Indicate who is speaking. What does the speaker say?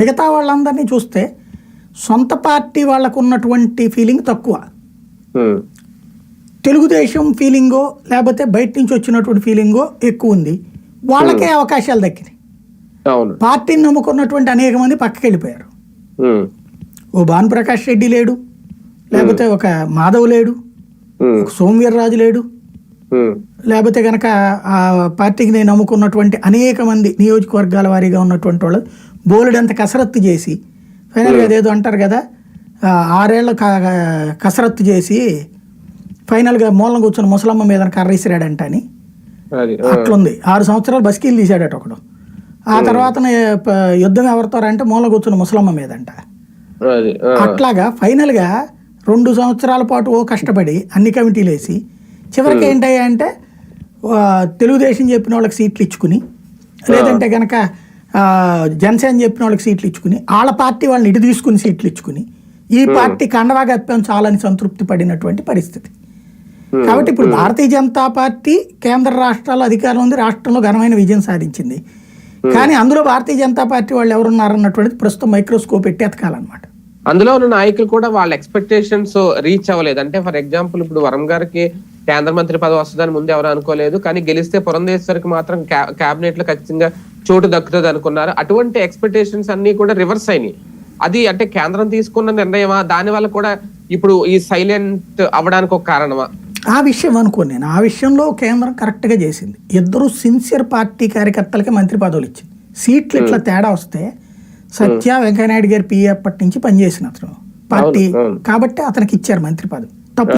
Speaker 1: మిగతా వాళ్ళందరినీ చూస్తే సొంత పార్టీ వాళ్ళకు ఉన్నటువంటి ఫీలింగ్ తక్కువ, తెలుగుదేశం ఫీలింగో లేకపోతే బయట నుంచి వచ్చినటువంటి ఫీలింగో ఎక్కువ ఉంది. వాళ్ళకే అవకాశాలు దక్కినాయి. పార్టీని నమ్ముకున్నటువంటి అనేక మంది పక్కకి వెళ్ళిపోయారు. ఓ భానుప్రకాష్ రెడ్డి లేడు, లేకపోతే ఒక మాధవ్ లేడు, ఒక సోమవీర్రాజు లేడు, లేకపోతే కనుక ఆ పార్టీకి నేను నమ్ముకున్నటువంటి అనేక మంది నియోజకవర్గాల వారీగా ఉన్నటువంటి వాళ్ళు బోలెడంత కసరత్తు చేసి ఫైనల్గా అదేదో అంటారు కదా, 6 ఏళ్ళ కసరత్తు చేసి ఫైనల్గా మూలన కూర్చొని ముసలమ్మ మీద కర్ర ఇసిరాడంట అని అట్లుంది. 6 సంవత్సరాలు బస్కీలు తీసాడట ఒకడు. ఆ తర్వాత యుద్ధం ఎవరితో అంటే మూల కూర్చున్న ముసలమ్మ మీదంట. అట్లాగా ఫైనల్గా 2 సంవత్సరాల పాటు ఓ కష్టపడి అన్ని కమిటీలు వేసి చివరికి ఏంటయ్యా అంటే తెలుగుదేశం చెప్పిన వాళ్ళకి సీట్లు ఇచ్చుకుని, లేదంటే కనుక జనసేన చెప్పిన వాళ్ళకి సీట్లు ఇచ్చుకుని, వాళ్ళ పార్టీ వాళ్ళని ఇటు తీసుకుని సీట్లు ఇచ్చుకుని ఈ పార్టీ కండవా గప్పాం చాలని సంతృప్తి పడినటువంటి పరిస్థితి. కాబట్టి ఇప్పుడు భారతీయ జనతా పార్టీ కేంద్ర రాష్ట్రాల్లో అధికారం ఉంది, రాష్ట్రంలో ఘనమైన విజయం సాధించింది. కానీ అందులో భారతీయ జనతా పార్టీ వాళ్ళు ఎవరున్నారన్నటువంటిది ప్రస్తుతం మైక్రోస్కోప్ పెట్టి ఎతకాలన్నమాట.
Speaker 2: అందులో ఉన్న నాయకులు కూడా వాళ్ళ ఎక్స్పెక్టేషన్స్ రీచ్ అవ్వలేదు. అంటే ఫర్ ఎగ్జాంపుల్ ఇప్పుడు వరం గారికి కేంద్ర మంత్రి పదవి వస్తుందని ముందు ఎవరు అనుకోలేదు, కానీ గెలిస్తే పురంధేశ్వరికి మాత్రం క్యాబినెట్ లో ఖచ్చితంగా చోటు దక్కుతుంది అనుకున్నారు. అటువంటి ఎక్స్పెక్టేషన్స్ అన్ని కూడా రివర్స్ అయినాయి. అది అంటే కేంద్రం తీసుకున్న నిర్ణయమా, దాని వల్ల కూడా ఇప్పుడు ఈ సైలెంట్ అవ్వడానికి ఒక కారణమా?
Speaker 1: ఆ విషయం అనుకోని నేను ఆ విషయంలో కేంద్రం కరెక్ట్గా చేసింది. ఇద్దరు సిన్సియర్ పార్టీ కార్యకర్తలకి మంత్రి పదవులు ఇచ్చింది. సీట్లు ఇట్లా తేడా వస్తే సత్య వెంకయ్యనాయుడు గారి పిఏ అప్పటి నుంచి పనిచేసిన అతను పార్టీ కాబట్టి అతనికి ఇచ్చారు మంత్రి పదవి.